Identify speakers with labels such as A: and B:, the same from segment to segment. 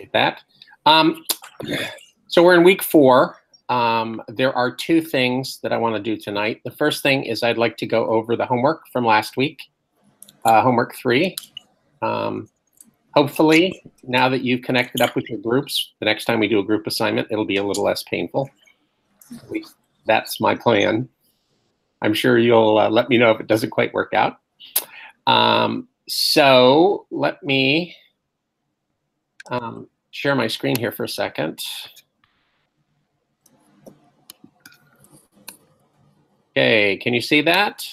A: appreciate that. So we're in week 4. There are 2 things that I want to do tonight. The first thing is I'd like to go over the homework from last week, homework 3. Hopefully, now that you've connected up with your groups, the next time we do a group assignment, it'll be a little less painful. At least that's my plan. I'm sure you'll let me know if it doesn't quite work out. So let me share my screen here for a second. Okay, can you see that?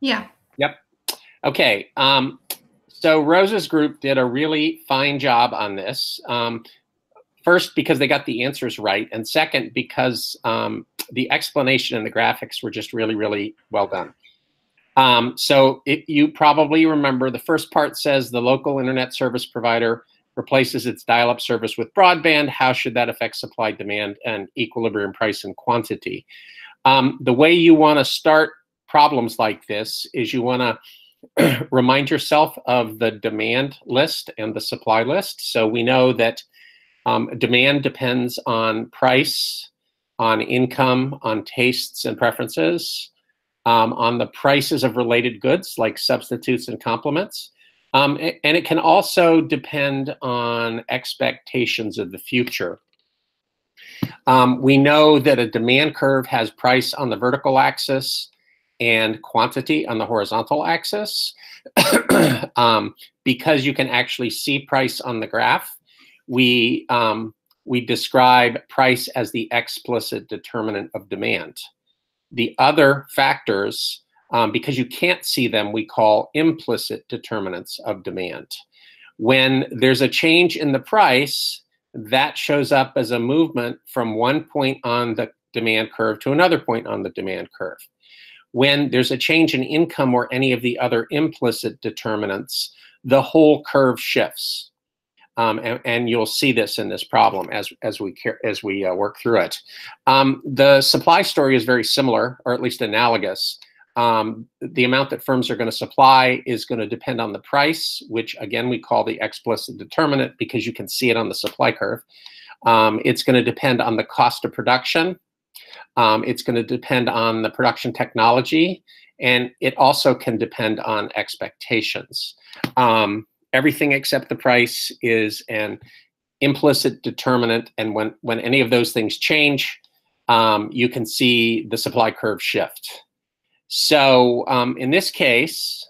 B: Yeah.
A: Yep. Okay. So Rosa's group did a really fine job on this. First, because they got the answers right, and second, because the explanation and the graphics were just really, really well done. So you probably remember the first part says the local internet service provider replaces its dial-up service with broadband. How should that affect supply, demand, and equilibrium price and quantity? The way you want to start problems like this is you want to remind yourself of the demand list and the supply list. So we know that demand depends on price, on income, on tastes and preferences, on the prices of related goods like substitutes and complements. And it can also depend on expectations of the future. We know that a demand curve has price on the vertical axis and quantity on the horizontal axis. Because you can actually see price on the graph, we describe price as the explicit determinant of demand. The other factors, because you can't see them, we call implicit determinants of demand. When there's a change in the price, that shows up as a movement from one point on the demand curve to another point on the demand curve. When there's a change in income or any of the other implicit determinants, the whole curve shifts. And you'll see this in this problem as we work through it. The supply story is very similar, or at least analogous. The amount that firms are going to supply is going to depend on the price, which again we call the explicit determinant because you can see it on the supply curve. It's going to depend on the cost of production. It's going to depend on the production technology, and it also can depend on expectations. Everything except the price is an implicit determinant, and when any of those things change, you can see the supply curve shift. So in this case,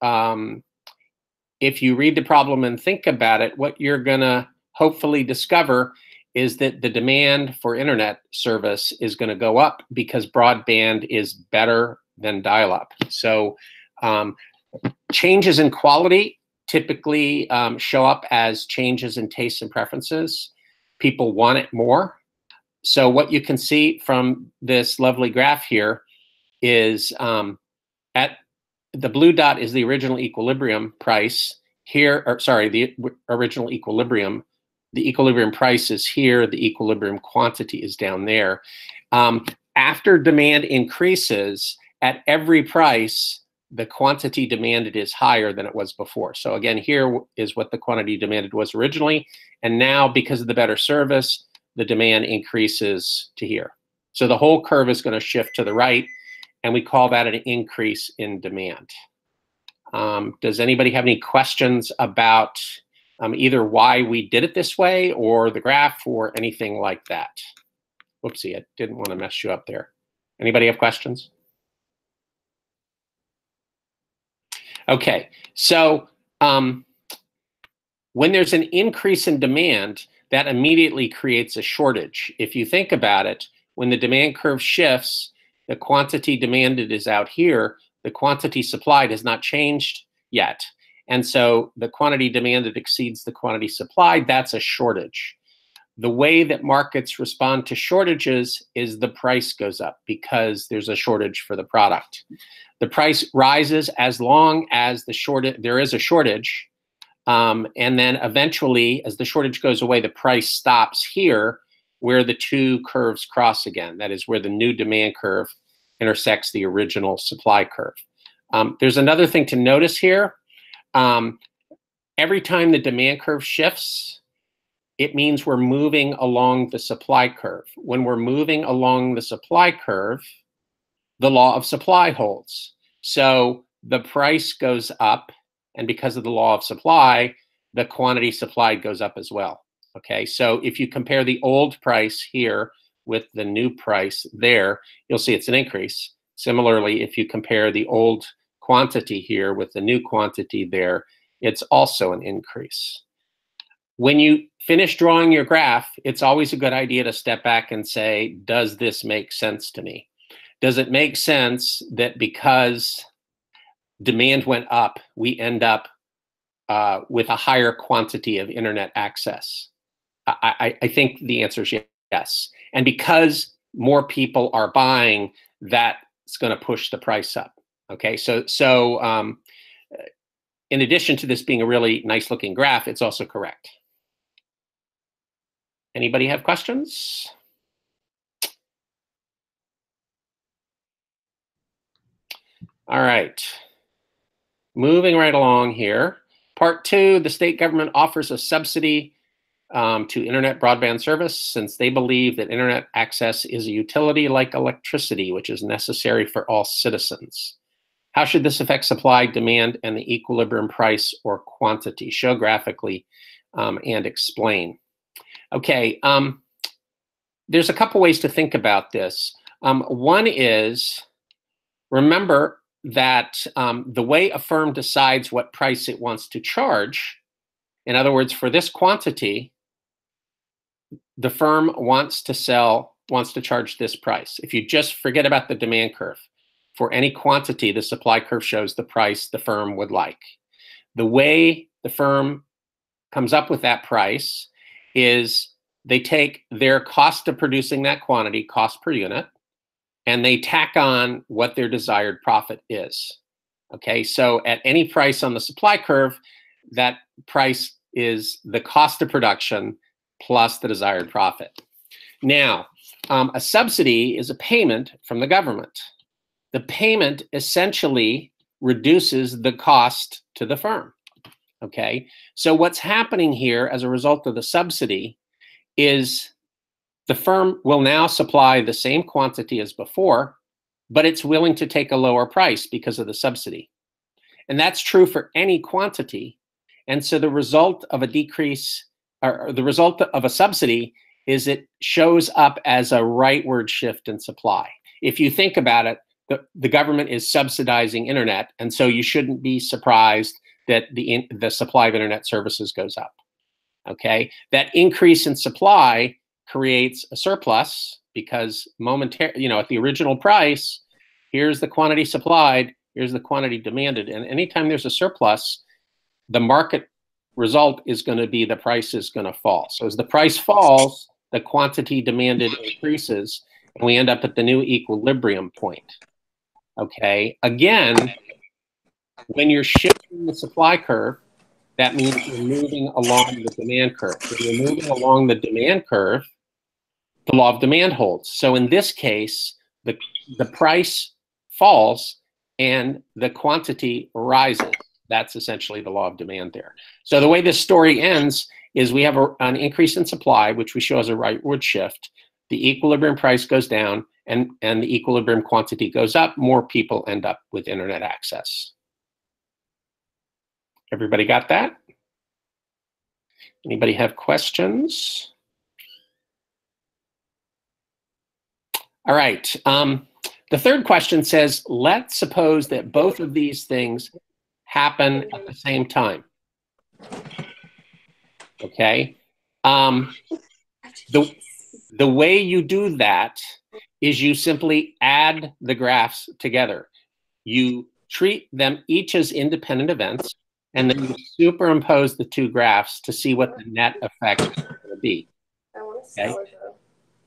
A: if you read the problem and think about it, what you're going to hopefully discover is that the demand for internet service is going to go up because broadband is better than dial-up. So changes in quality typically show up as changes in tastes and preferences. People want it more. So what you can see from this lovely graph here is at the blue dot is the original equilibrium price here, or sorry, the original equilibrium. The equilibrium price is here. The equilibrium quantity is down there. After demand increases, at every price, the quantity demanded is higher than it was before. So again, here is what the quantity demanded was originally. And now, because of the better service, the demand increases to here. So the whole curve is going to shift to the right, and we call that an increase in demand. Does anybody have any questions about either why we did it this way or the graph or anything like that? Whoopsie, I didn't want to mess you up there. Anybody have questions? Okay, so when there's an increase in demand, that immediately creates a shortage. If you think about it, when the demand curve shifts, the quantity demanded is out here, the quantity supplied has not changed yet. And so the quantity demanded exceeds the quantity supplied, that's a shortage. The way that markets respond to shortages is the price goes up because there's a shortage for the product. The price rises as long as there is a shortage, and then eventually, as the shortage goes away, the price stops here where the two curves cross again. That is where the new demand curve intersects the original supply curve. There's another thing to notice here. Every time the demand curve shifts, it means we're moving along the supply curve. When we're moving along the supply curve, the law of supply holds. So the price goes up, and because of the law of supply, the quantity supplied goes up as well. Okay, so if you compare the old price here with the new price there, you'll see it's an increase. Similarly, if you compare the old quantity here with the new quantity there, it's also an increase. When you finish drawing your graph, it's always a good idea to step back and say, does this make sense to me? Does it make sense that because demand went up, we end up with a higher quantity of internet access? I think the answer is yes. And because more people are buying, that's going to push the price up. Okay, so in addition to this being a really nice looking graph, it's also correct. Anybody have questions? All right. Moving right along here. Part 2, the state government offers a subsidy to internet broadband service since they believe that internet access is a utility like electricity, which is necessary for all citizens. How should this affect supply, demand, and the equilibrium price or quantity? Show graphically and explain. Okay, there's a couple ways to think about this. One is, remember that the way a firm decides what price it wants to charge, in other words, for this quantity, the firm wants to charge this price. If you just forget about the demand curve, for any quantity, the supply curve shows the price the firm would like. The way the firm comes up with that price is they take their cost of producing that quantity, cost per unit, and they tack on what their desired profit is. Okay, so at any price on the supply curve, that price is the cost of production plus the desired profit. Now, a subsidy is a payment from the government. The payment essentially reduces the cost to the firm. Okay, so what's happening here as a result of the subsidy is the firm will now supply the same quantity as before, but it's willing to take a lower price because of the subsidy. And that's true for any quantity. And so the result of a decrease, or the result of a subsidy, is it shows up as a rightward shift in supply. If you think about it, the government is subsidizing internet, and so you shouldn't be surprised that the supply of internet services goes up. Okay, that increase in supply creates a surplus because at the original price, here's the quantity supplied, here's the quantity demanded, and anytime there's a surplus, the market result is going to be the price is going to fall. So as the price falls, the quantity demanded increases, and we end up at the new equilibrium point. Okay, again, when you're shifting the supply curve, that means you're moving along the demand curve. If you're moving along the demand curve, the law of demand holds. So in this case, the price falls and the quantity rises. That's essentially the law of demand there. So the way this story ends is we have an increase in supply, which we show as a rightward shift. The equilibrium price goes down and the equilibrium quantity goes up. More people end up with internet access. Everybody got that? Anybody have questions? All right. The third question says, let's suppose that both of these things happen at the same time. Okay. The way you do that is you simply add the graphs together. You treat them each as independent events, and then you superimpose the two graphs to see what the net effect is going to be. Okay?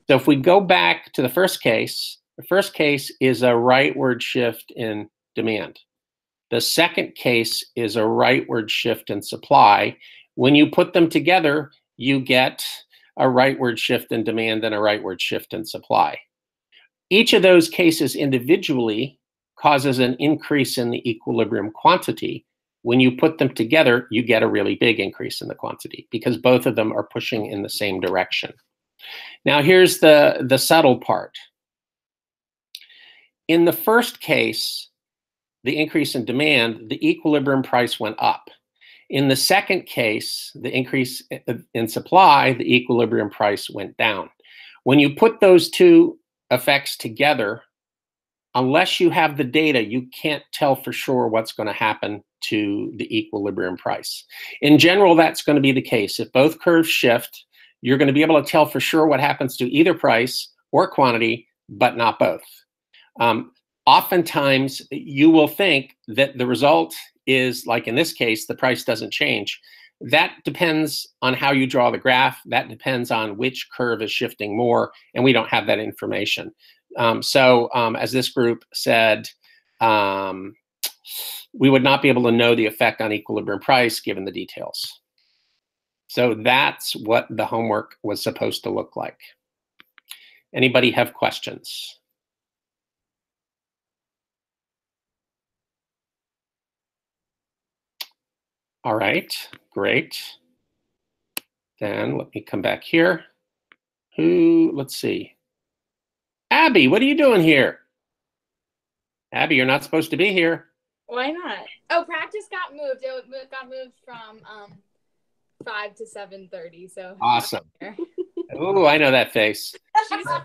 A: So if we go back to the first case is a rightward shift in demand. The second case is a rightward shift in supply. When you put them together, you get a rightward shift in demand and a rightward shift in supply. Each of those cases individually causes an increase in the equilibrium quantity, When you put them together, you get a really big increase in the quantity because both of them are pushing in the same direction. Now, here's the subtle part. In the first case, the increase in demand, the equilibrium price went up. In the second case, the increase in supply, the equilibrium price went down. When you put those two effects together, unless you have the data, you can't tell for sure what's going to happen to the equilibrium price. In general, that's going to be the case. If both curves shift, you're going to be able to tell for sure what happens to either price or quantity, but not both. Oftentimes, you will think that the result is, like in this case, the price doesn't change. That depends on how you draw the graph. That depends on which curve is shifting more, and we don't have that information. As this group said, we would not be able to know the effect on equilibrium price given the details. So that's what the homework was supposed to look like. Anybody have questions? All right, great. Then let me come back here. Let's see. Abby, what are you doing here? Abby, you're not supposed to be here.
B: Why not? Oh, practice got moved. It got moved from 5 to 7:30. So
A: awesome. Oh, I know that face.
B: She's still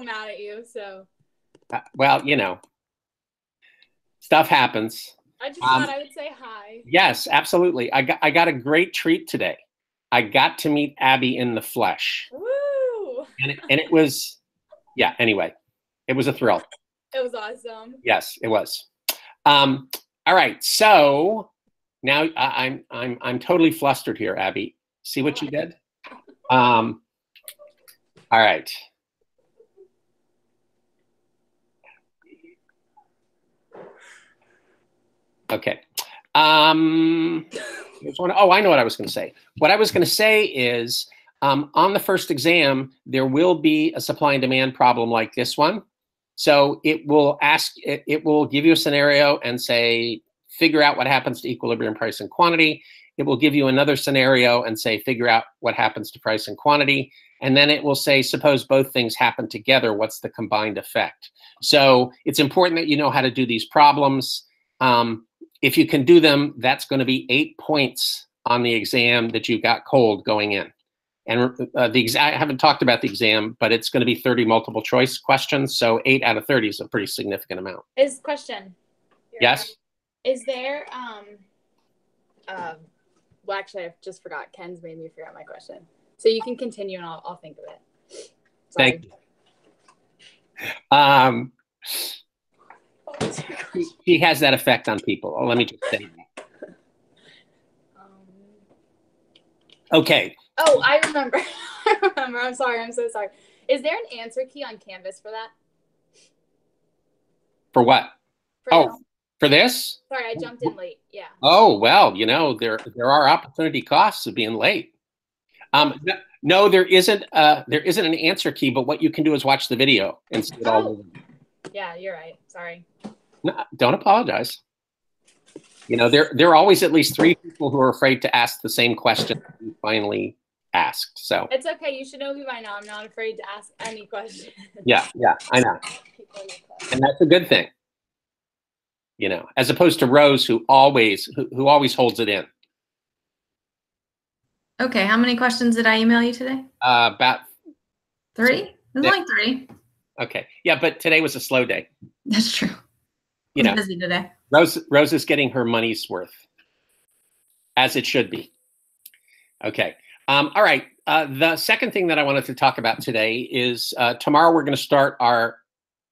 B: mad at you. So.
A: Well, you know, stuff happens.
B: I just thought I would say hi.
A: Yes, absolutely. I got a great treat today. I got to meet Abby in the flesh.
B: Woo!
A: And it was, yeah. Anyway, it was a thrill.
B: It was awesome.
A: Yes, it was. All right, so now I'm totally flustered here, Abby. See what you did? All right. Okay. I know what I was going to say. What I was going to say is, on the first exam, there will be a supply and demand problem like this one. So it will give you a scenario and say, figure out what happens to equilibrium price and quantity. It will give you another scenario and say, figure out what happens to price and quantity. And then it will say, suppose both things happen together, what's the combined effect? So it's important that you know how to do these problems. If you can do them, that's going to be 8 points on the exam that you got cold going in. And I haven't talked about the exam, but it's going to be 30 multiple choice questions. So 8 out of 30 is a pretty significant amount.
B: Question.
A: Yes?
B: Is there, well, actually, I just forgot. Ken's made me forget my question. So you can continue and I'll think of it. Sorry.
A: Thank you. He has that effect on people. Oh, let me just say that. Okay.
B: Oh, I remember. I'm sorry. I'm so sorry. Is there an answer key on Canvas for that?
A: For what? For this?
B: Sorry, I jumped in late. Yeah.
A: Oh, well, you know, there are opportunity costs of being late. No, there isn't an answer key, but what you can do is watch the video and see it all over.
B: Yeah, you're right. Sorry.
A: No, don't apologize. You know, there are always at least 3 people who are afraid to ask the same question you finally asked. So
B: it's okay. You should know me by now. I'm not afraid to ask any question.
A: Yeah, I know. And that's a good thing. You know, as opposed to Rose, who always holds it in.
C: Okay, how many questions did I email you today?
A: About
C: 3. It's like 3.
A: Okay, yeah, but today was a slow day.
C: That's true.
A: You know,
C: busy today.
A: Rose is getting her money's worth, as it should be. Okay. All right. The second thing that I wanted to talk about today is tomorrow we're going to start our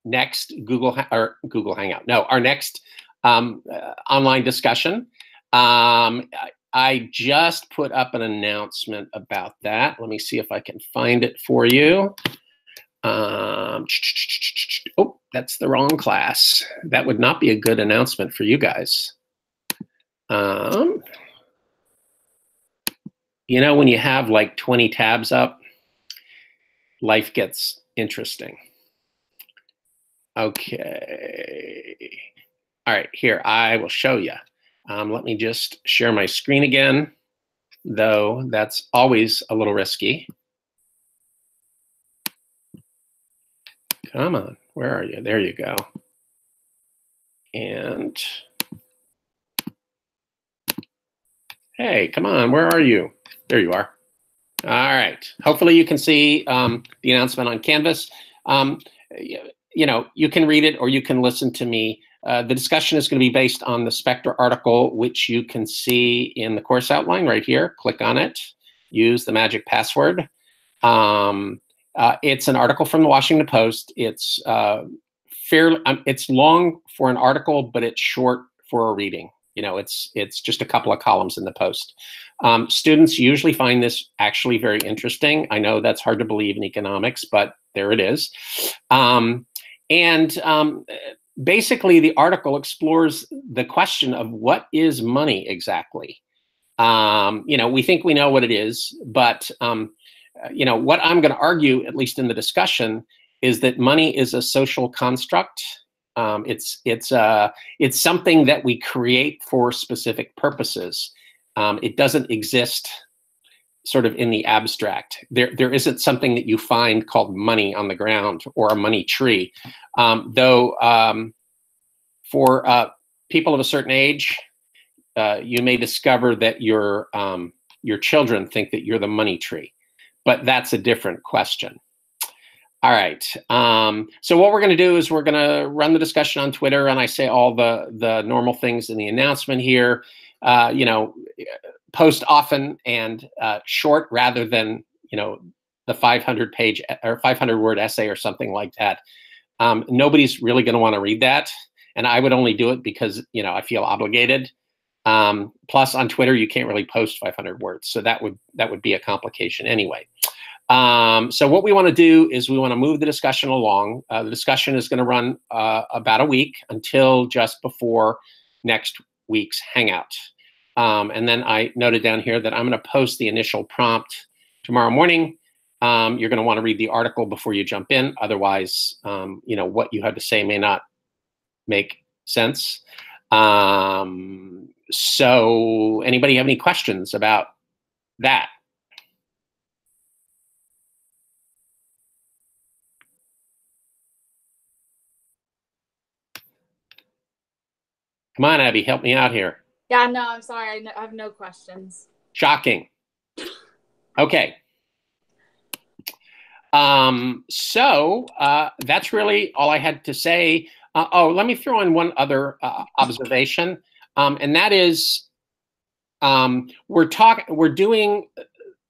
A: next Google Hangout. No, our next online discussion. I just put up an announcement about that. Let me see if I can find it for you. Oh, that's the wrong class. That would not be a good announcement for you guys. You know, when you have like 20 tabs up, life gets interesting. Okay. All right, here, I will show you. Let me just share my screen again, though that's always a little risky. Come on, where are you? There you go. And hey, come on, where are you? There you are. All right, hopefully you can see the announcement on Canvas. You know, you can read it or you can listen to me. The discussion is going to be based on the Spectre article, which you can see in the course outline right here. Click on it, use the magic password. It's an article from the Washington Post. It's it's long for an article, but it's short for a reading. You know, it's just a couple of columns in the Post. Students usually find this actually very interesting. I know that's hard to believe in economics, but there it is. Basically, the article explores the question of what is money exactly. You know, we think we know what it is, but you know, what I'm going to argue, at least in the discussion, is that money is a social construct. It's something that we create for specific purposes. It doesn't exist sort of in the abstract. There isn't something that you find called money on the ground or a money tree. Though for people of a certain age, you may discover that your children think that you're the money tree, but that's a different question. All right. So what we're going to do is we're going to run the discussion on Twitter, and I say all the normal things in the announcement here. You know, post often and short rather than, you know, the 500-page or 500-word essay or something like that. Nobody's really going to want to read that, and I would only do it because, you know, I feel obligated. Plus, on Twitter, you can't really post 500 words, so that would be a complication anyway. So what we want to do is we want to move the discussion along. The discussion is going to run about a week until just before next week's Hangout. And then I noted down here that I'm going to post the initial prompt tomorrow morning. You're going to want to read the article before you jump in. Otherwise, you know, what you have to say may not make sense. So anybody have any questions about that? Come on, Abby, help me out here.
B: Yeah, no, I'm sorry. I have no questions.
A: Shocking. Okay. So that's really all I had to say. Oh, let me throw in one other observation, and that is we're doing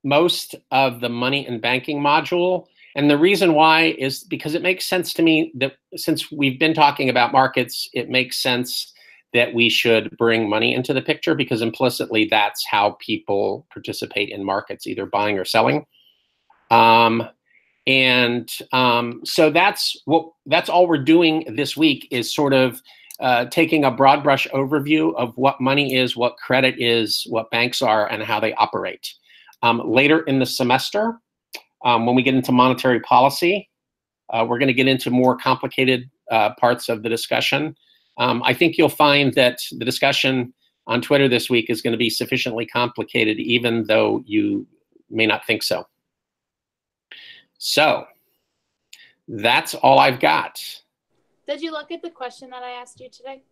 A: most of the money and banking module. And the reason why is because it makes sense to me that since we've been talking about markets, it makes sense that we should bring money into the picture, because implicitly that's how people participate in markets, either buying or selling. So that's all we're doing this week, is sort of taking a broad brush overview of what money is, what credit is, what banks are, and how they operate. Later in the semester, when we get into monetary policy, we're going to get into more complicated parts of the discussion. I think you'll find that the discussion on Twitter this week is going to be sufficiently complicated, even though you may not think so. So that's all I've got.
B: Did you look at the question that I asked you today?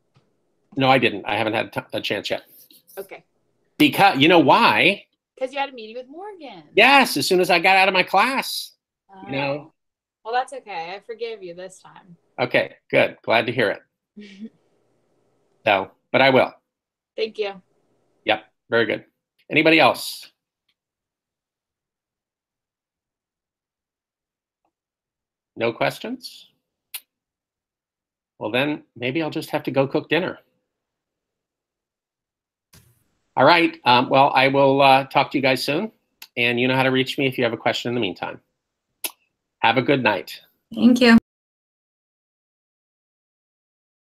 A: No, I didn't. I haven't had a chance yet.
B: Okay.
A: Because, you know why?
B: Because you had a meeting with Morgan.
A: Yes, as soon as I got out of my class.
B: Oh.
A: You know.
B: Well, that's okay. I forgive you this time.
A: Okay, good. Glad to hear it. So, but I will.
B: Thank you.
A: Yep, very good. Anybody else? No questions? Well, then maybe I'll just have to go cook dinner. All right. Well, I will talk to you guys soon. And you know how to reach me if you have a question in the meantime. Have a good night.
C: Thank you.